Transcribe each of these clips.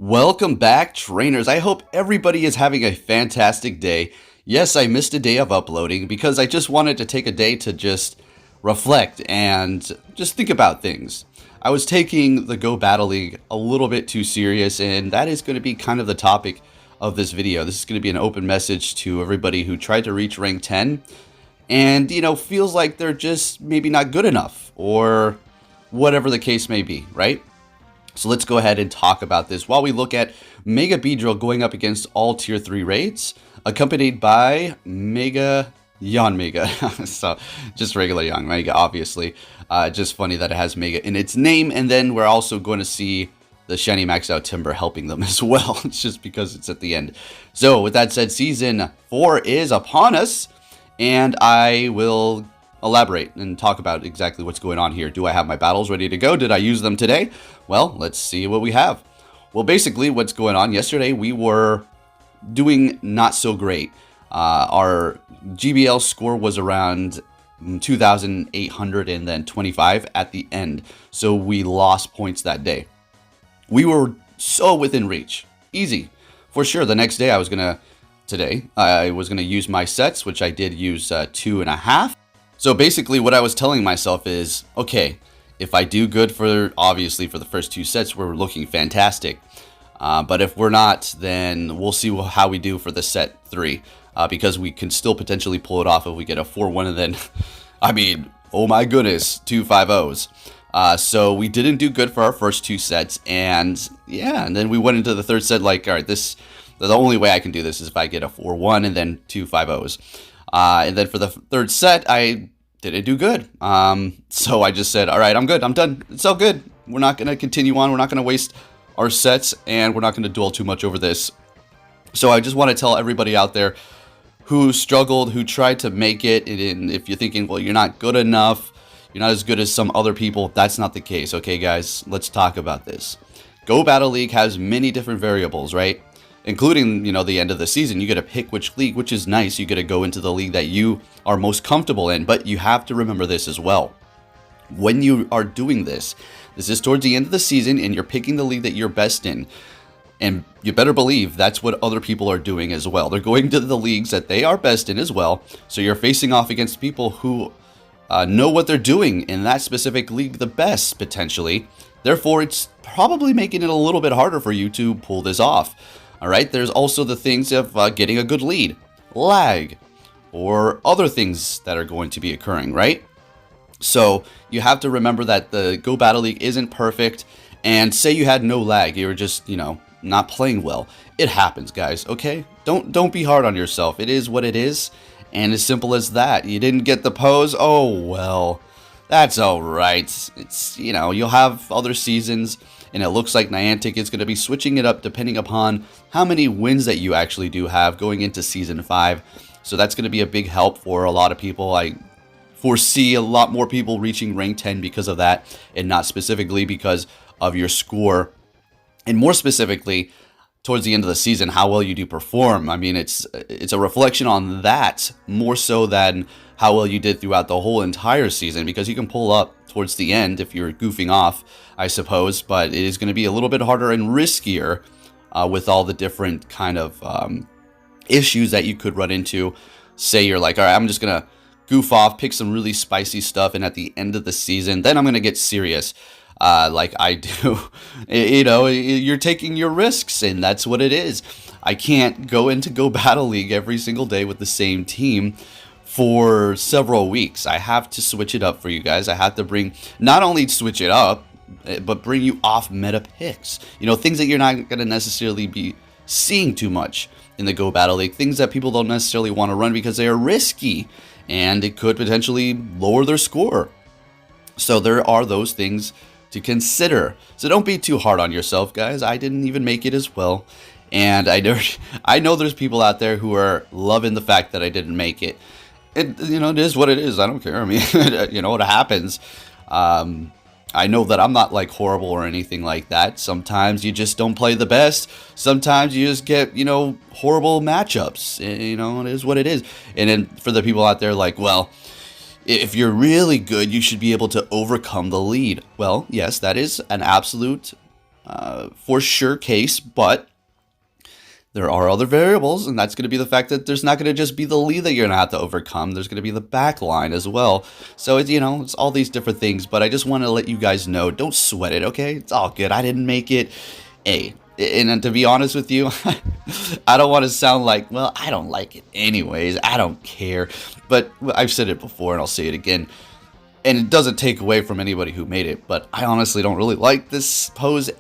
Welcome back, trainers. I hope everybody is having a fantastic day. Yes, I missed a day of uploading because I just wanted to take a day to just reflect and just think about things. I was taking the Go Battle League a little bit too serious, and that is going to be kind of the topic of this video. This is going to be an open message to everybody who tried to reach rank 10 and, feels like they're just maybe not good enough or whatever the case may be, right? So let's go ahead and talk about this while we look at Mega Beedrill going up against all tier 3 raids, accompanied by Mega Yanmega. So just regular Yanmega, obviously. Just funny that it has Mega in its name. And then we're also going to see the Shiny Max Out Timber helping them as well. It's just because it's at the end. So with that said, Season 4 is upon us. And I will elaborate and talk about exactly what's going on here. Do I have my battles ready to go? Did I use them today? Well, let's see what we have. Well, basically what's going on. Yesterday we were doing not so great. Our GBL score was around 2,825 at the end. So we lost points that day. We were so within reach. Easy. For sure, the next day I was going to use my sets, which I did use 2.5. So basically what I was telling myself is, okay, if I do good obviously for the first 2 sets, we're looking fantastic. But if we're not, then we'll see how we do for the set 3. Because we can still potentially pull it off if we get a 4-1 and then, oh my goodness, 2 5-0s. So we didn't do good for our first 2 sets. And yeah, and then we went into the third set like, all right, the only way I can do this is if I get a 4-1 and then 2 5-0s. And then for the third set, I didn't do good. So I just said, all right, I'm good. I'm done. It's all good. We're not going to continue on. We're not going to waste our sets, and we're not going to dwell too much over this. So I just want to tell everybody out there who struggled, who tried to make it, and if you're thinking, well, you're not good enough, you're not as good as some other people, that's not the case. Okay, guys, let's talk about this. Go Battle League has many different variables, right? Including, the end of the season. You get to pick which league, which is nice. You get to go into the league that you are most comfortable in. But you have to remember this as well. When you are doing this is towards the end of the season and you're picking the league that you're best in. And you better believe that's what other people are doing as well. They're going to the leagues that they are best in as well. So you're facing off against people who know what they're doing in that specific league the best, potentially. Therefore, it's probably making it a little bit harder for you to pull this off. All right, there's also the things of getting a good lead, lag, or other things that are going to be occurring, right? So you have to remember that the Go Battle League isn't perfect, and say you had no lag, you were just, not playing well. It happens, guys, okay? Don't be hard on yourself. It is what it is, and as simple as that. You didn't get the pose? Oh, well, that's all right. It's, you'll have other seasons. And it looks like Niantic is going to be switching it up depending upon how many wins that you actually do have going into Season 5. So that's going to be a big help for a lot of people. I foresee a lot more people reaching rank 10 because of that, and not specifically because of your score. And more specifically, towards the end of the season, how well you do perform. It's a reflection on that more so than how well you did throughout the whole entire season, because you can pull up towards the end if you're goofing off, I suppose, but it is going to be a little bit harder and riskier with all the different kind of issues that you could run into. Say you're like, all right, I'm just going to goof off, pick some really spicy stuff, and at the end of the season, then I'm going to get serious. Like I do. You're taking your risks, and that's what it is. I can't go into Go Battle League every single day with the same team for several weeks. I have to switch it up for you guys. I have to not only switch it up, but bring you off meta picks. Things that you're not going to necessarily be seeing too much in the Go Battle League. Things that people don't necessarily want to run because they are risky, and it could potentially lower their score. So there are those things to consider. So don't be too hard on yourself, guys. I didn't even make it as well. And I know there's people out there who are loving the fact that I didn't make it. It is what it is. I don't care. What happens. I know that I'm not like horrible or anything like that. Sometimes you just don't play the best. Sometimes you just get, horrible matchups. It is what it is. And then for the people out there like, well, if you're really good, you should be able to overcome the lead. Well, yes, that is an absolute for sure case, but there are other variables, and that's going to be the fact that there's not going to just be the lead that you're going to have to overcome. There's going to be the back line as well. So, it's all these different things, but I just want to let you guys know, don't sweat it, okay? It's all good. I didn't make it. Hey, and to be honest with you, I don't want to sound like, well, I don't like it anyways. I don't care. But I've said it before, and I'll say it again. And it doesn't take away from anybody who made it, but I honestly don't really like this pose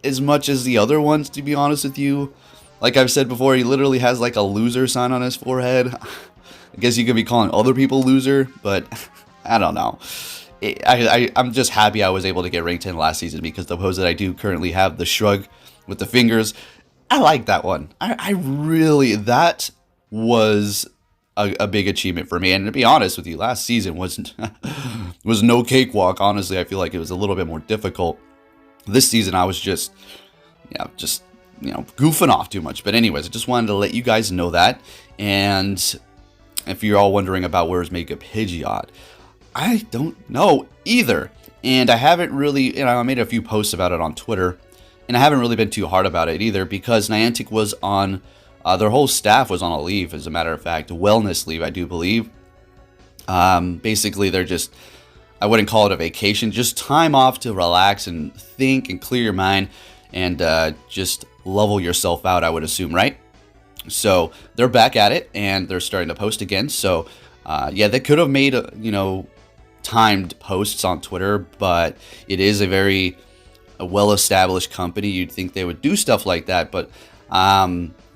as much as the other ones, to be honest with you. Like I've said before, he literally has like a loser sign on his forehead. I guess you could be calling other people loser, but I don't know. I'm just happy I was able to get rank 10 last season, because the pose that I do currently have, the shrug with the fingers, I like that one. I really, that was a big achievement for me. And to be honest with you, last season was no cakewalk. Honestly, I feel like it was a little bit more difficult. This season, I was just goofing off too much. But anyways, I just wanted to let you guys know that. And if you're all wondering about where's Mega Pidgeot, I don't know either. And I haven't really, I made a few posts about it on Twitter, and I haven't really been too hard about it either, because Niantic was on, their whole staff was on a leave, as a matter of fact, a wellness leave, I do believe. Basically, they're just, I wouldn't call it a vacation, just time off to relax and think and clear your mind, and just level yourself out, I would assume, right? So they're back at it, and they're starting to post again. So yeah, they could have made timed posts on Twitter, but it is a well-established company. You'd think they would do stuff like that, but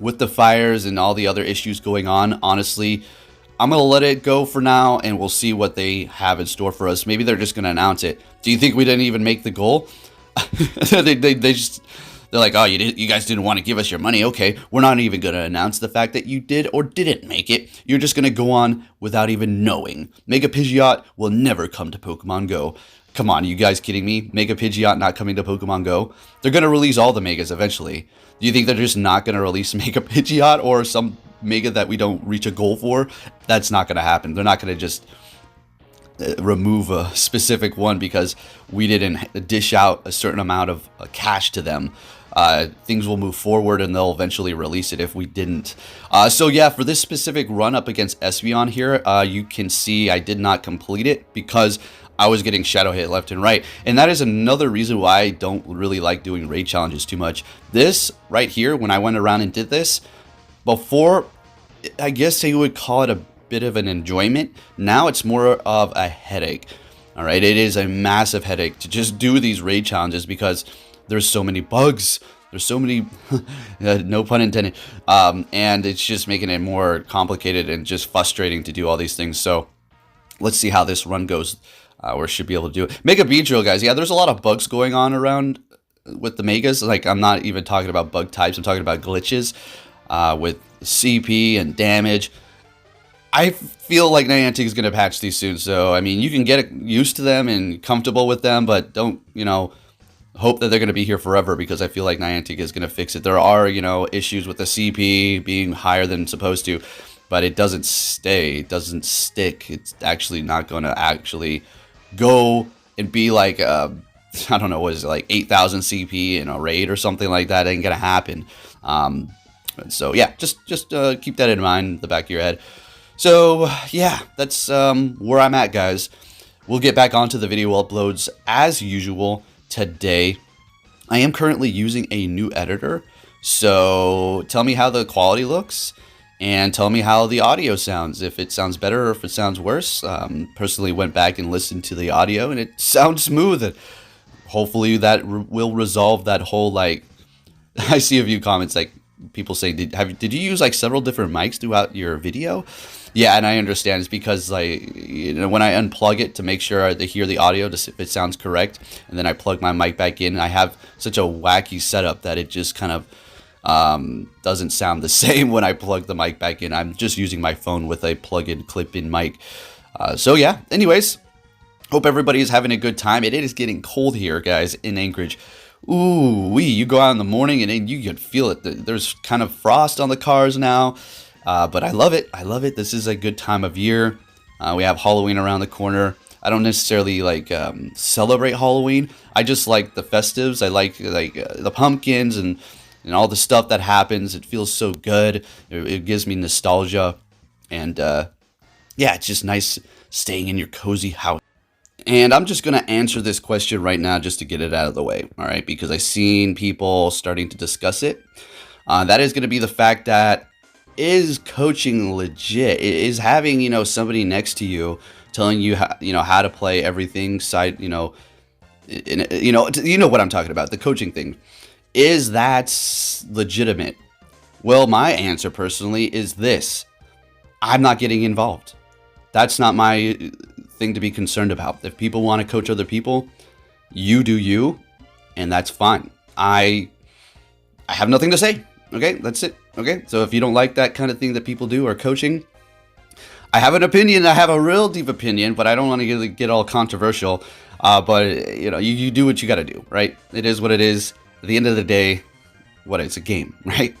with the fires and all the other issues going on, honestly, I'm gonna let it go for now, and we'll see what they have in store for us. Maybe they're just gonna announce it. Do you think we didn't even make the goal? They're like, oh, you guys didn't want to give us your money. Okay, we're not even going to announce the fact that you did or didn't make it. You're just going to go on without even knowing. Mega Pidgeot will never come to Pokemon Go. Come on, you guys kidding me? Mega Pidgeot not coming to Pokemon Go? They're going to release all the Megas eventually. Do you think they're just not going to release Mega Pidgeot or some Mega that we don't reach a goal for? That's not going to happen. They're not going to just remove a specific one because we didn't dish out a certain amount of cash to them. Things will move forward, and they'll eventually release it if we didn't. So yeah, for this specific run up against Espeon here, you can see I did not complete it because I was getting shadow hit left and right. And that is another reason why I don't really like doing raid challenges too much. This right here, when I went around and did this, before, I guess you would call it a bit of an enjoyment. Now it's more of a headache. All right, it is a massive headache to just do these raid challenges because there's so many bugs. There's so many, no pun intended. And it's just making it more complicated and just frustrating to do all these things. So let's see how this run goes. We should be able to do it. Mega Beedrill, guys. Yeah, there's a lot of bugs going on around with the Megas. Like, I'm not even talking about bug types. I'm talking about glitches with CP and damage. I feel like Niantic is going to patch these soon. So, I mean, you can get used to them and comfortable with them, but don't, hope that they're going to be here forever, because I feel like Niantic is going to fix it. There are, issues with the CP being higher than supposed to, but it doesn't stay. It doesn't stick. It's actually not going to actually go and be like, I don't know, what is it, like 8,000 CP in a raid or something like that. It ain't going to happen. So, yeah, just keep that in mind in the back of your head. So, yeah, that's where I'm at, guys. We'll get back onto the video uploads as usual today. I am currently using a new editor, so tell me how the quality looks and tell me how the audio sounds, if it sounds better or if it sounds worse. Personally went back and listened to the audio, and it sounds smooth, and hopefully that will resolve that whole, like, I see a few comments like people saying, did you use like several different mics throughout your video? Yeah, and I understand. It's because, like, when I unplug it to make sure to hear the audio to see if it sounds correct, and then I plug my mic back in, I have such a wacky setup that it just kind of doesn't sound the same when I plug the mic back in. I'm just using my phone with a plug-in, clip-in mic. So yeah, anyways, hope everybody is having a good time. It is getting cold here, guys, in Anchorage. Ooh, you go out in the morning and you can feel it. There's kind of frost on the cars now. But I love it. I love it. This is a good time of year. We have Halloween around the corner. I don't necessarily like celebrate Halloween. I just like the festives. I like the pumpkins and all the stuff that happens. It feels so good. It gives me nostalgia, and yeah, it's just nice staying in your cozy house. And I'm just going to answer this question right now just to get it out of the way, all right? Because I've seen people starting to discuss it. That is going to be the fact that, is coaching legit? Is having, somebody next to you telling you how to play everything side, you know what I'm talking about, the coaching thing. Is that legitimate? Well, my answer personally is this. I'm not getting involved. That's not my thing to be concerned about. If people want to coach other people, you do you, and that's fine. I have nothing to say. Okay, that's it. Okay, so if you don't like that kind of thing that people do or coaching, I have an opinion. I have a real deep opinion, but I don't want to get all controversial. But you do what you got to do, right? It is what it is. At the end of the day, it's a game, right?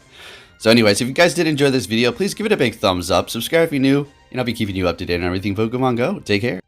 So anyways, if you guys did enjoy this video, please give it a big thumbs up. Subscribe if you're new, and I'll be keeping you up to date on everything Pokemon Go. Take care.